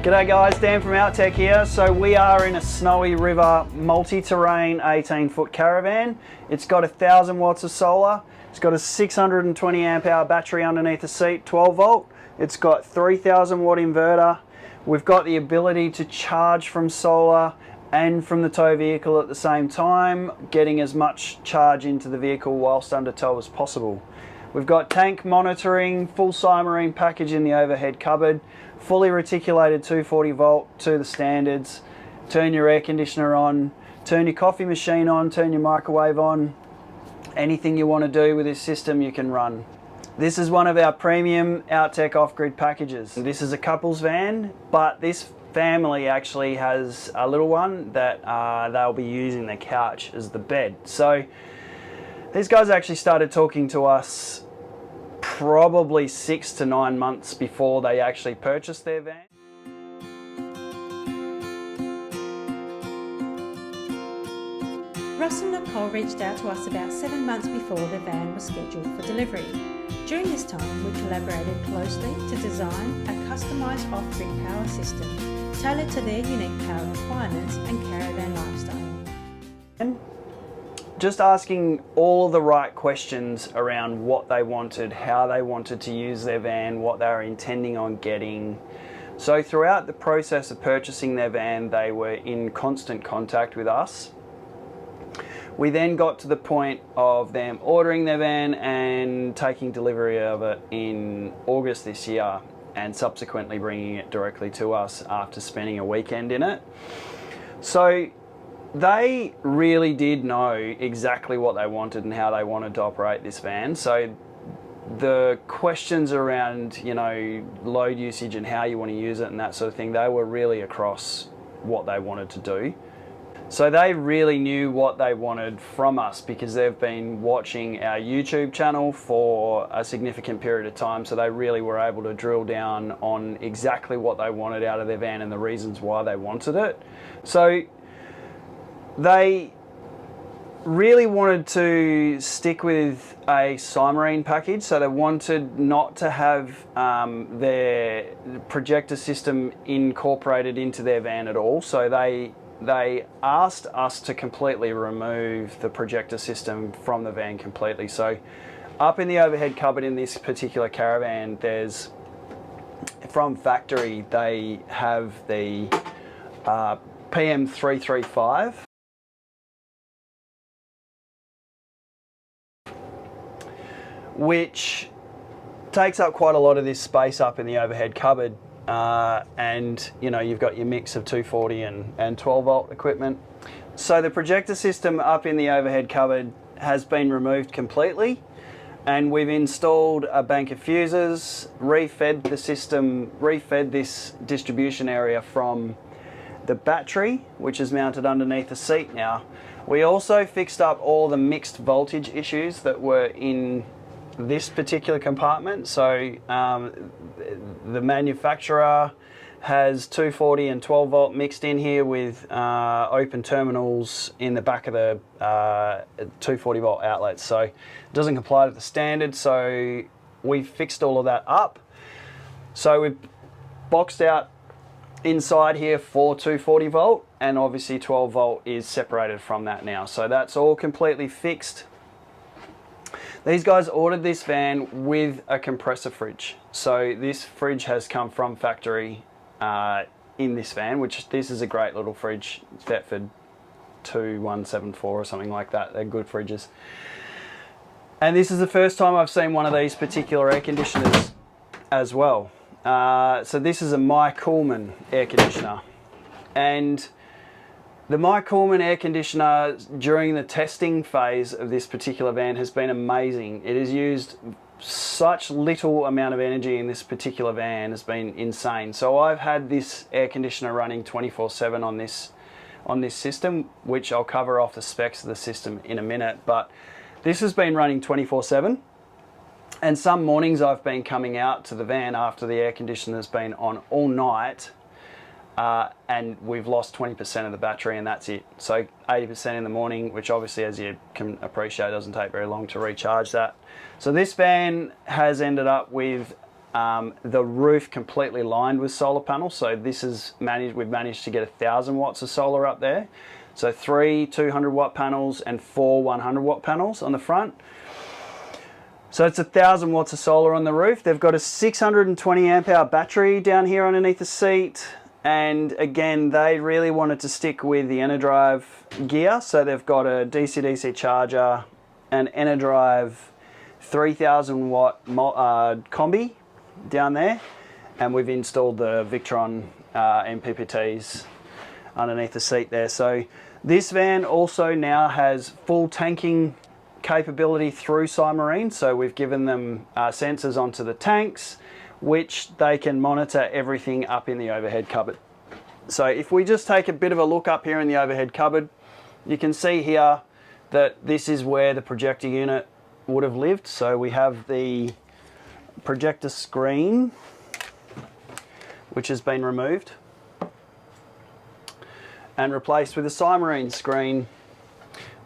G'day guys, Dan from Outech here. So we are in a Snowy River multi-terrain 18-foot caravan. It's got 1,000 watts of solar. It's got a 620 amp hour battery underneath the seat, 12 volt. It's got 3,000 watt inverter. We've got the ability to charge from solar and from the tow vehicle at the same time, getting as much charge into the vehicle whilst under tow as possible. We've got tank monitoring, full Simarine package in the overhead cupboard, fully reticulated 240 volt to the standards. Turn your air conditioner on, turn your coffee machine on, turn your microwave on. Anything you want to do with this system you can run. This is one of our premium Outech OFFGrid packages. This is a couple's van, but this family actually has a little one that they'll be using the couch as the bed. So these guys actually started talking to us probably 6 to 9 months before they actually purchased their van. Russ and Nicole reached out to us about 7 months before the van was scheduled for delivery. During this time, we collaborated closely to design a customised off-grid power system tailored to their unique power requirements and caravan lifestyle. Just asking all the right questions around what they wanted, how they wanted to use their van, what they were intending on getting. So throughout the process of purchasing their van, they were in constant contact with us. We then got to the point of them ordering their van and taking delivery of it in August this year, and subsequently bringing it directly to us after spending a weekend in it. So they really did know exactly what they wanted and how they wanted to operate this van. So the questions around, you know, load usage and how you want to use it and that sort of thing, they were really across what they wanted to do. So they really knew what they wanted from us because they've been watching our YouTube channel for a significant period of time. So they really were able to drill down on exactly what they wanted out of their van and the reasons why they wanted it. So they really wanted to stick with a Simarine package. So they wanted not to have their projector system incorporated into their van at all. So they asked us to completely remove the projector system from the van completely. So up in the overhead cupboard in this particular caravan, there's, from factory, they have the PM335, which takes up quite a lot of this space up in the overhead cupboard. And you know, you've got your mix of 240 and 12 volt equipment. So the projector system up in the overhead cupboard has been removed completely, and we've installed a bank of fuses, refed the system, refed this distribution area from the battery, which is mounted underneath the seat now. We also fixed up all the mixed voltage issues that were in this particular compartment. So the manufacturer has 240 and 12 volt mixed in here with open terminals in the back of the 240 volt outlets. So it doesn't comply to the standard. So we fixed all of that up. So we've boxed out inside here for 240 volt, and obviously 12 volt is separated from that now. So that's all completely fixed. These guys ordered this van with a compressor fridge. So this fridge has come from factory in this van, which this is a great little fridge, Thetford 2174 or something like that. They're good fridges. And this is the first time I've seen one of these particular air conditioners as well. So this is a My Coolman air conditioner. And the My Coolman air conditioner during the testing phase of this particular van has been amazing. It has used such little amount of energy in this particular van, has been insane. So I've had this air conditioner running 24/7 on this system, which I'll cover off the specs of the system in a minute, but this has been running 24/7. And some mornings I've been coming out to the van after the air conditioner's been on all night, and we've lost 20% of the battery, and that's it. So 80% in the morning, which obviously, as you can appreciate, doesn't take very long to recharge that. So this van has ended up with the roof completely lined with solar panels. So this is we've managed to get 1,000 watts of solar up there. So 3 200 watt panels and 4 100 watt panels on the front. So it's 1,000 watts of solar on the roof. They've got a 620 amp hour battery down here underneath the seat. And again, they really wanted to stick with the EnerDrive gear. So they've got a DC-DC charger, an EnerDrive 3000 watt combi down there. And we've installed the Victron MPPTs underneath the seat there. So this van also now has full tanking capability through Cymarine. So we've given them sensors onto the tanks, which they can monitor everything up in the overhead cupboard. So if we just take a bit of a look up here in the overhead cupboard, you can see here that this is where the projector unit would have lived. So we have the projector screen, which has been removed and replaced with a Cymarine screen,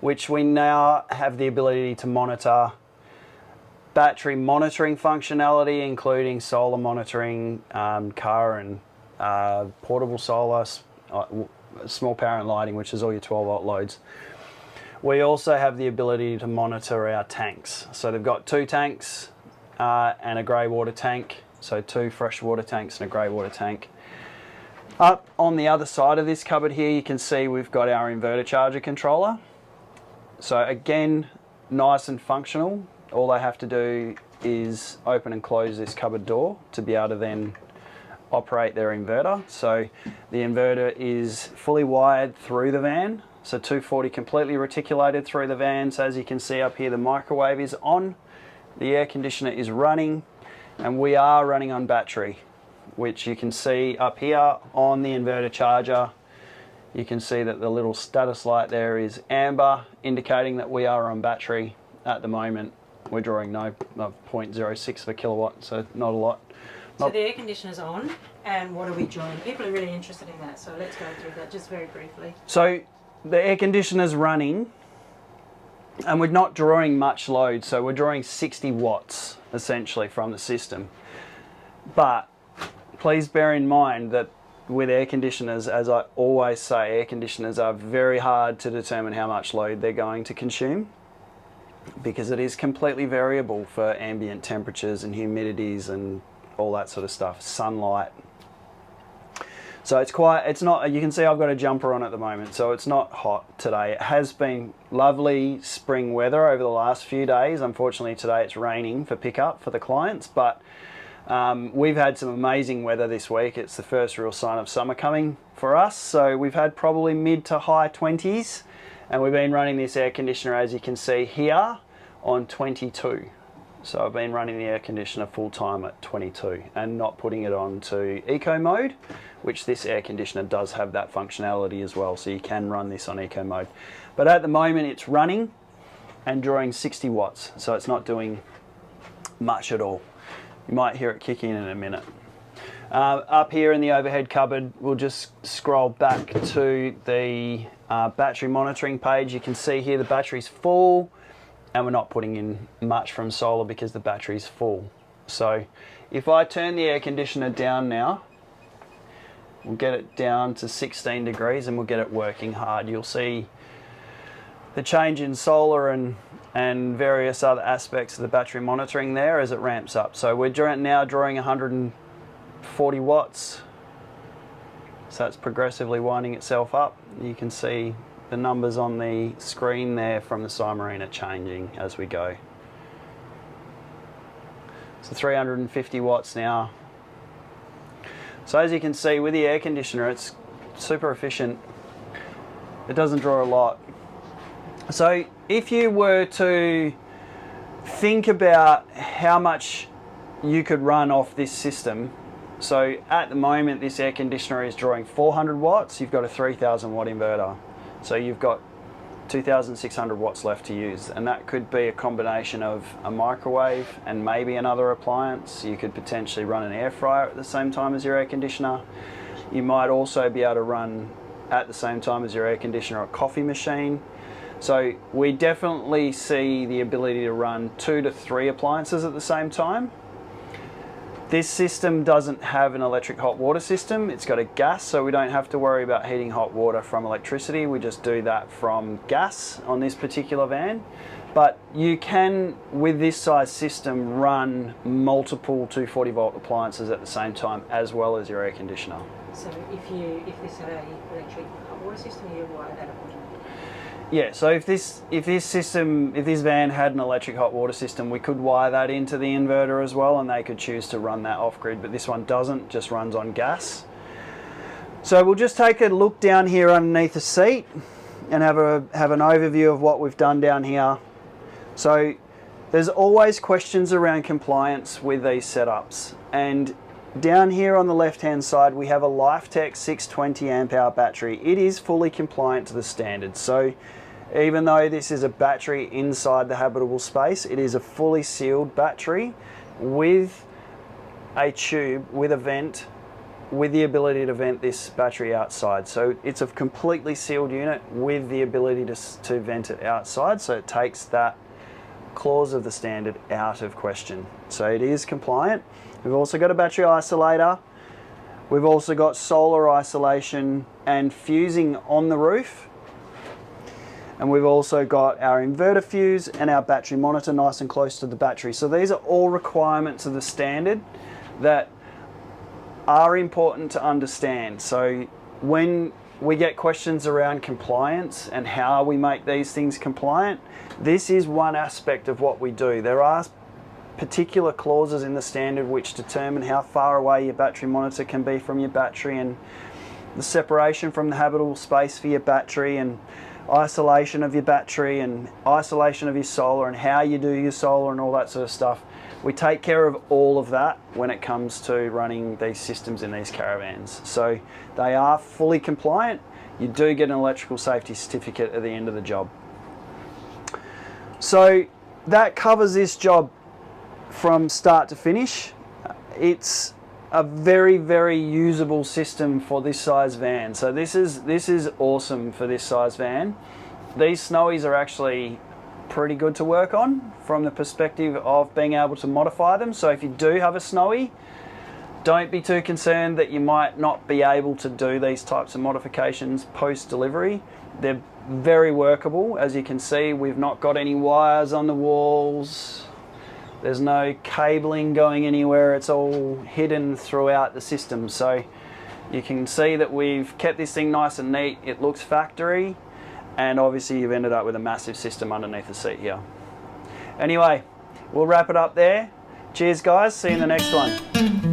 which we now have the ability to monitor battery monitoring functionality, including solar monitoring, car and portable solar, small power and lighting, which is all your 12 volt loads. We also have the ability to monitor our tanks. So they've got 2 tanks and a grey water tank. So 2 fresh water tanks and a grey water tank. Up on the other side of this cupboard here, you can see we've got our inverter charger controller. So again, nice and functional. All they have to do is open and close this cupboard door to be able to then operate their inverter. So the inverter is fully wired through the van. So 240 completely reticulated through the van. So as you can see up here, the microwave is on, the air conditioner is running, and we are running on battery, which you can see up here on the inverter charger. You can see that the little status light there is amber, indicating that we are on battery. At the moment, we're drawing no 0.06 of a kilowatt, so not a lot. So the air conditioner's on, and what are we drawing? People are really interested in that, so let's go through that just very briefly. So the air conditioner's running, and we're not drawing much load, so we're drawing 60 watts essentially from the system. But please bear in mind that with air conditioners, as I always say, air conditioners are very hard to determine how much load they're going to consume, because it is completely variable for ambient temperatures and humidities and all that sort of stuff, sunlight. So it's not, you can see I've got a jumper on at the moment, so it's not hot today. It has been lovely spring weather over the last few days. Unfortunately today it's raining for pickup for the clients, but we've had some amazing weather this week. It's the first real sign of summer coming for us. So we've had probably mid to high 20s, and we've been running this air conditioner, as you can see here, on 22. So I've been running the air conditioner full time at 22 and not putting it on to eco mode, which this air conditioner does have that functionality as well. So you can run this on eco mode. But at the moment it's running and drawing 60 watts. So it's not doing much at all. You might hear it kick in a minute. Up here in the overhead cupboard, we'll just scroll back to the battery monitoring page. You can see here the battery's full, and we're not putting in much from solar because the battery's full. So if I turn the air conditioner down now, we'll get it down to 16 degrees and we'll get it working hard. You'll see the change in solar and various other aspects of the battery monitoring there as it ramps up. So we're now drawing 140 watts. So it's progressively winding itself up. You can see the numbers on the screen there from the Cymarine are changing as we go. So 350 watts now. So as you can see with the air conditioner, it's super efficient. It doesn't draw a lot. So if you were to think about how much you could run off this system, so at the moment this air conditioner is drawing 400 watts, you've got a 3000 watt inverter. So you've got 2,600 watts left to use, and that could be a combination of a microwave and maybe another appliance. You could potentially run an air fryer at the same time as your air conditioner. You might also be able to run at the same time as your air conditioner a coffee machine. So we definitely see the ability to run 2 to 3 appliances at the same time. This system doesn't have an electric hot water system. It's got a gas, so we don't have to worry about heating hot water from electricity. We just do that from gas on this particular van. But you can, with this size system, run multiple 240 volt appliances at the same time, as well as your air conditioner. So if this had an electric hot water system, you wire that up. Yeah, so if this van had an electric hot water system, we could wire that into the inverter as well, and they could choose to run that off grid, but this one doesn't, just runs on gas. So we'll just take a look down here underneath the seat and have an overview of what we've done down here. So there's always questions around compliance with these setups, and down here on the left hand side we have a Lifetek 620 amp hour battery. It is fully compliant to the standard. So even though this is a battery inside the habitable space, it is a fully sealed battery with a tube, with a vent, with the ability to vent this battery outside. So it's a completely sealed unit with the ability to vent it outside, so it takes that clause of the standard out of question. So it is compliant. We've also got a battery isolator. We've also got solar isolation and fusing on the roof. And we've also got our inverter fuse and our battery monitor nice and close to the battery. So these are all requirements of the standard that are important to understand. So when we get questions around compliance and how we make these things compliant, this is one aspect of what we do. There are particular clauses in the standard which determine how far away your battery monitor can be from your battery, and the separation from the habitable space for your battery, and isolation of your battery, and isolation of your solar, and how you do your solar and all that sort of stuff. We take care of all of that when it comes to running these systems in these caravans. So they are fully compliant. You do get an electrical safety certificate at the end of the job. So that covers this job from start to finish. It's a very, very usable system for this size van. So this is awesome for this size van. These Snowies are actually pretty good to work on from the perspective of being able to modify them. So if you do have a Snowy, don't be too concerned that you might not be able to do these types of modifications post delivery. They're very workable. As you can see, we've not got any wires on the walls. There's no cabling going anywhere. It's all hidden throughout the system. So you can see that we've kept this thing nice and neat. It looks factory, and obviously you've ended up with a massive system underneath the seat here. Anyway, we'll wrap it up there. Cheers guys, see you in the next one.